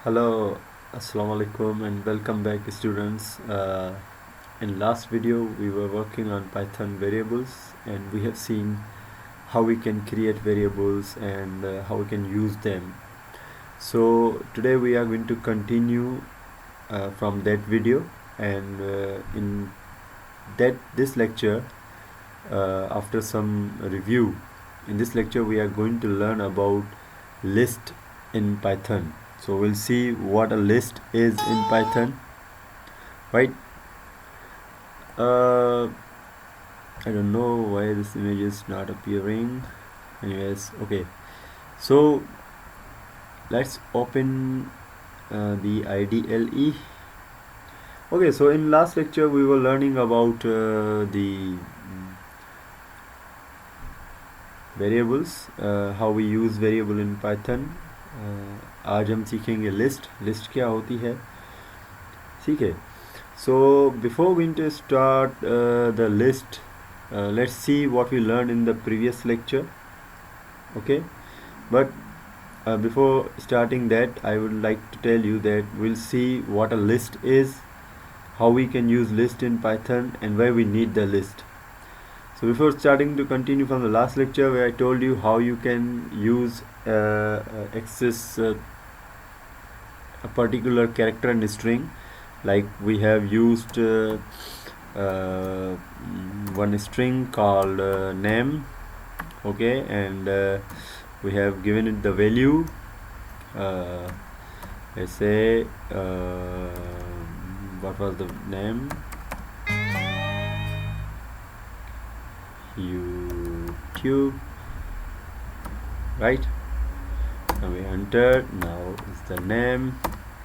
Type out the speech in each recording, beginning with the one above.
Hello, Assalamu alaikum and welcome back students. In last video we were working on Python variables and we have seen how we can create variables and how we can use them. So today we are going to continue from that video, and in this lecture, after some review, in this lecture we are going to learn about list in Python. So we'll see what a list is in Python, right? I don't know why this image is not appearing. Anyways, okay, so let's open the IDLE. Okay, so in last lecture we were learning about the variables, how we use variable in Python. आज हम सीखेंगे list क्या होती है, ठीक है. So before going to start the list, let's see what we learned in the previous lecture. Okay, but before starting that I would like to tell you that we'll see what a list is, how we can use list in Python, and why we need the list. So before starting to continue from the last lecture where I told you how you can use access a particular character in a string, like we have used one string called name, okay, and we have given it the value, let's say what was the name, YouTube, right? Now we enter, now is the name,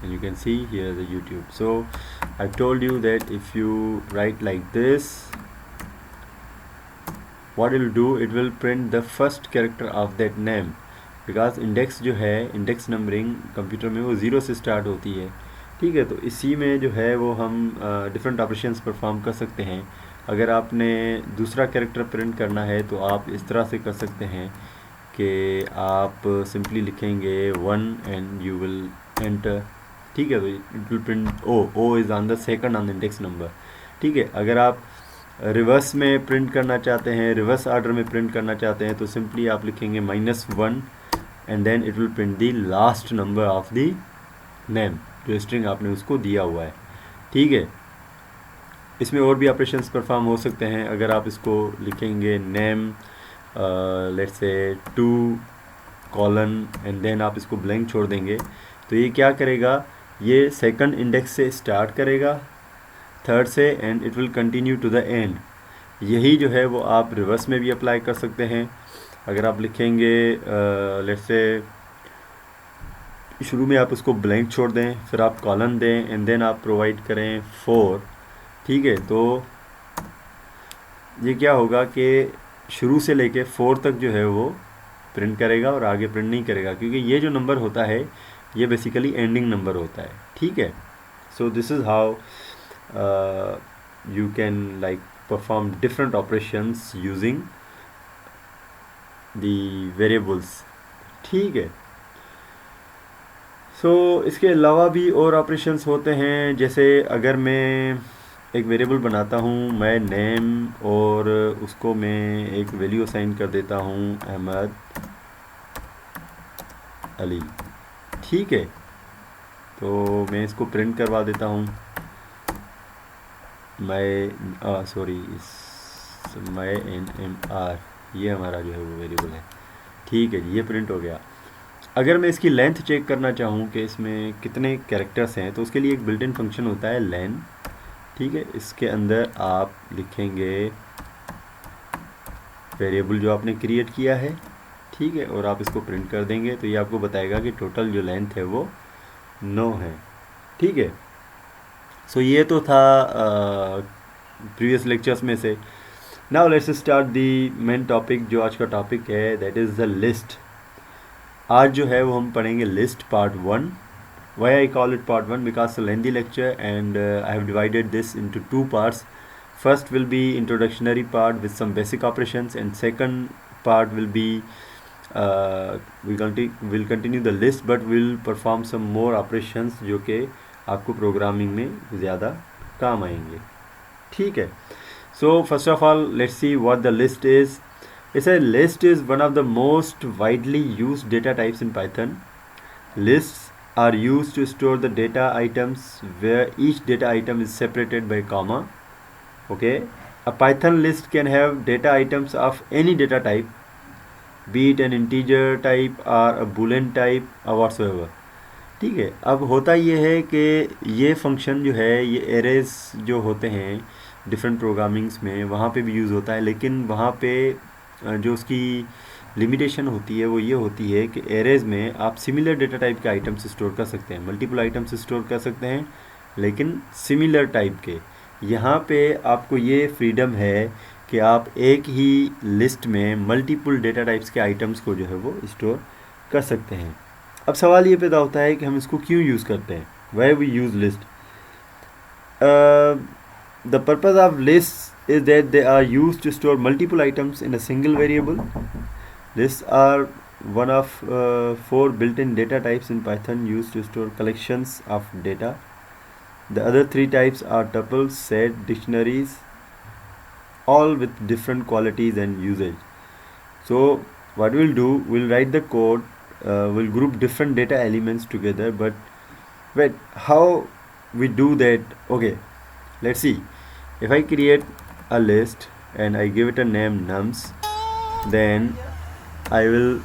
and you can see here the YouTube. So I told you that if you write like this, what it will do, it will print the first character of that name, because index जो है, index numbering computer में वो 0 से start होती है, ठीक है. तो इसी में जो है वो हम डिफरेंट ऑपरेशंस परफॉर्म कर सकते हैं. अगर आपने दूसरा कैरेक्टर प्रिंट करना है तो आप इस तरह से कर सकते हैं कि आप सिंपली लिखेंगे 1 एंड यू विल एंटर, ठीक है. तो it will print O is on the second on the index number, ठीक है. अगर आप रिवर्स में प्रिंट करना चाहते हैं, रिवर्स ऑर्डर में प्रिंट करना चाहते हैं, तो सिंपली आप लिखेंगे -1 and then it will print the last number of the name, जो स्ट्रिंग आपने उसको दिया हुआ है, ठीक है. इसमें और भी ऑपरेशंस परफॉर्म हो सकते हैं. अगर आप इसको लिखेंगे name let's say 2 colon and then आप इसको ब्लैंक छोड़ देंगे, तो ये क्या करेगा, ये सेकंड इंडेक्स से स्टार्ट करेगा, थर्ड से, and it will continue to the end. यही जो है वो आप रिवर्स में भी अप्लाई कर सकते हैं. अगर आप लिखेंगे लेट्स से शुरू में आप उसको ब्लैंक छोड़ दें, फिर आप कॉलन दें एंड देन आप प्रोवाइड करें 4, ठीक है. तो ये क्या होगा कि शुरू से लेके 4 तक जो है वो प्रिंट करेगा और आगे प्रिंट नहीं करेगा, क्योंकि ये जो नंबर होता है ये बेसिकली एंडिंग नंबर होता है, ठीक है. So this is how you can like perform different operations using the variables, ठीक है. सो इसके अलावा भी और ऑपरेशंस होते हैं. जैसे अगर मैं एक वेरिएबल बनाता हूँ, मैं नेम, और उसको मैं एक वैल्यू असाइन कर देता हूँ अहमद अली, ठीक है. तो मैं इसको प्रिंट करवा देता हूँ, मैं NMR, ये हमारा जो है वो वेरिएबल है, ठीक है जी, ये प्रिंट हो गया. अगर मैं इसकी लेंथ चेक करना चाहूँ कि इसमें कितने कैरेक्टर्स हैं, तो उसके लिए एक बिल्ट इन फंक्शन होता है len, ठीक है. इसके अंदर आप लिखेंगे वेरिएबल जो आपने क्रिएट किया है, ठीक है, और आप इसको प्रिंट कर देंगे, तो ये आपको बताएगा कि टोटल जो लेंथ है वो 9 है, ठीक है. सो ये तो था प्रीवियस लेक्चर्स में से. Now let's start the main topic, जो आज का टॉपिक है, दैट इज़ द लिस्ट. आज जो है वो हम पढ़ेंगे list part 1. Why I call it part 1? Because it's a lengthy lecture and I have divided this into 2 parts. First will be introductory part with some basic operations, and second part will be will continue the list but will perform some more operations जो कि आपको programming में ज़्यादा काम आएंगे. ठीक है. So first of all let's see what the list is. It's a list is one of the most widely used data types in Python. Lists are used to store the data items where each data item is separated by comma. Okay. A Python list can have data items of any data type, be it an integer type or a boolean type or whatsoever. ठीक है. अब होता ये है कि ये function जो है ये एरेज जो होते हैं डिफरेंट प्रोग्रामिंग्स में वहाँ पे भी यूज़ होता है, लेकिन वहाँ पे जो उसकी लिमिटेशन होती है वो ये होती है कि एरेज में आप सिमिलर डेटा टाइप के आइटम्स स्टोर कर सकते हैं, मल्टीपल आइटम्स स्टोर कर सकते हैं, लेकिन सिमिलर टाइप के. यहाँ पे आपको ये फ्रीडम है कि आप एक ही लिस्ट में मल्टीपल डेटा टाइप्स के आइटम्स को जो है वो स्टोर कर सकते हैं. अब सवाल ये पैदा होता है कि हम इसको क्यों यूज़ करते हैं. Why we use list. The purpose of list is that they are used to store multiple items in a single variable. Lists are one of 4 built-in data types in Python used to store collections of data. The other 3 types are tuples, set, dictionaries, all with different qualities and usage. So what we'll do, we'll write the code, we'll group different data elements together, but wait, how we do that? Okay, let's see. If I create a list and I give it a name nums, then I will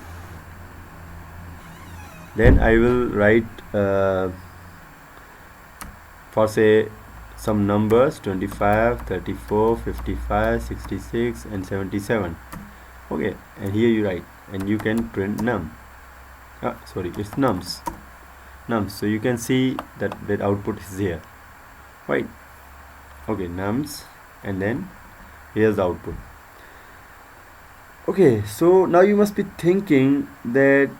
write for say some numbers 25, 34, 55, 66 and 77. Okay, and here you write and you can print num. Sorry, it's nums. So you can see that output is here, right? Okay, nums, and then here's the output. Okay, so now you must be thinking that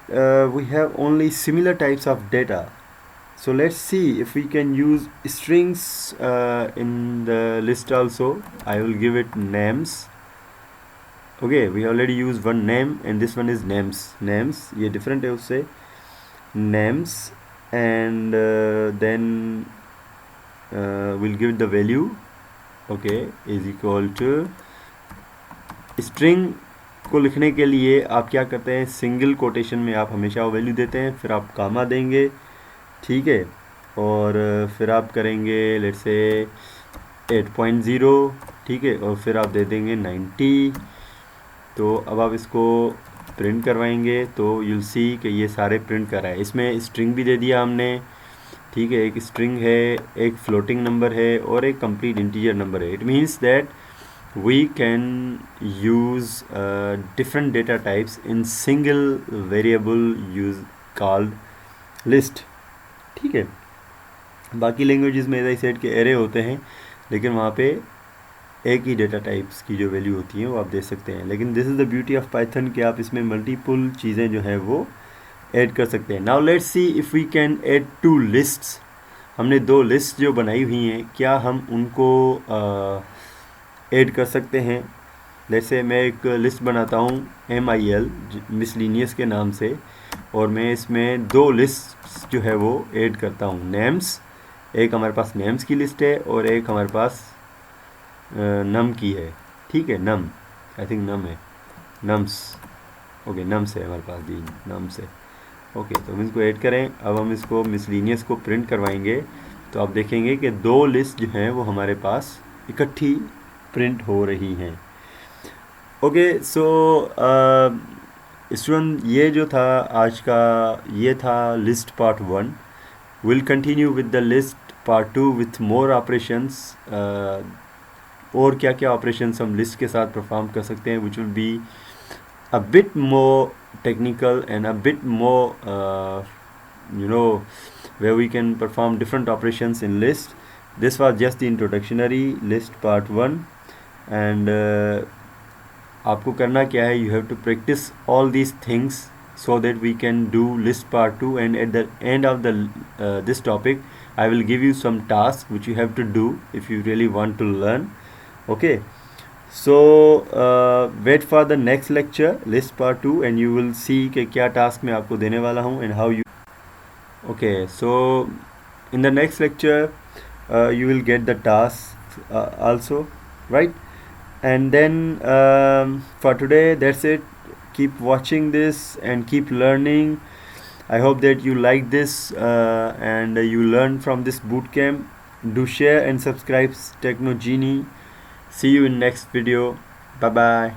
we have only similar types of data. So let's see if we can use strings in the list also. I will give it names. Okay, we already used one name and this one is names. ये different है उससे. Names, and then we'll give the value. Okay, is equal to. String को लिखने के लिए आप क्या करते हैं, सिंगल कोटेशन में आप हमेशा वो वैल्यू देते हैं, फिर आप कामा देंगे, ठीक है, और फिर आप करेंगे लेट्स से 8.0, ठीक है, और फिर आप दे देंगे 90. तो अब आप इसको प्रिंट करवाएंगे तो you'll सी कि ये सारे प्रिंट कर रहा है. इसमें स्ट्रिंग भी दे दिया हमने, ठीक है, एक स्ट्रिंग है, एक फ्लोटिंग नंबर है और एक कंप्लीट इंटीजर नंबर है. It means that we can use different data types in single variable use called list. ठीक है. बाकी लैंग्वेजेस में एज आई सेड के एरे होते हैं, लेकिन वहाँ पे एक ही डेटा टाइप्स की जो वैल्यू होती है वो आप दे सकते हैं. लेकिन this is the beauty of Python कि आप इसमें मल्टीपल चीज़ें जो हैं वो ऐड कर सकते हैं. Now let's see if we can add 2 lists. हमने 2 लिस्ट जो बनाई हुई हैं, क्या हम उनको ऐड कर सकते हैं. जैसे मैं एक लिस्ट बनाता हूँ MIL मिसलिनियस के नाम से, और मैं इसमें 2 लिस्ट जो है वो ऐड करता हूँ. नेम्स, एक हमारे पास नेम्स की लिस्ट है और एक हमारे पास नम की है, ठीक है, नम, आई थिंक नम है, नम्स, ओके, नम्स है हमारे पास भी, नम्स है. ओके, तो हम इसको ऐड करें. अब हम इसको मिसलिनियस को प्रिंट करवाएंगे तो आप देखेंगे कि 2 लिस्ट जो हैं वो हमारे पास इकट्ठी प्रिंट हो रही हैं. ओके, सो स्टूडेंट, ये जो था आज का, ये था list part 1. Will continue with the list part 2 with more operations. और क्या क्या ऑपरेशंस हम लिस्ट के साथ परफॉर्म कर सकते हैं, which will be a bit more technical and a bit more where we can perform different operations in list. This was just the introductory list part 1, and आपको करना क्या है, you have to practice all these things so that we can do list part 2, and at the end of the this topic I will give you some tasks which you have to do if you really want to learn. Okay, so wait for the next lecture list part 2 and you will see कि क्या task मैं आपको देने वाला हूँ and how you okay so in the next lecture you will get the task also, right? And then for today that's it. Keep watching this and keep learning. I hope that you like this and you learn from this bootcamp. Do share and subscribe Techno Genie. See you in next video. Bye bye.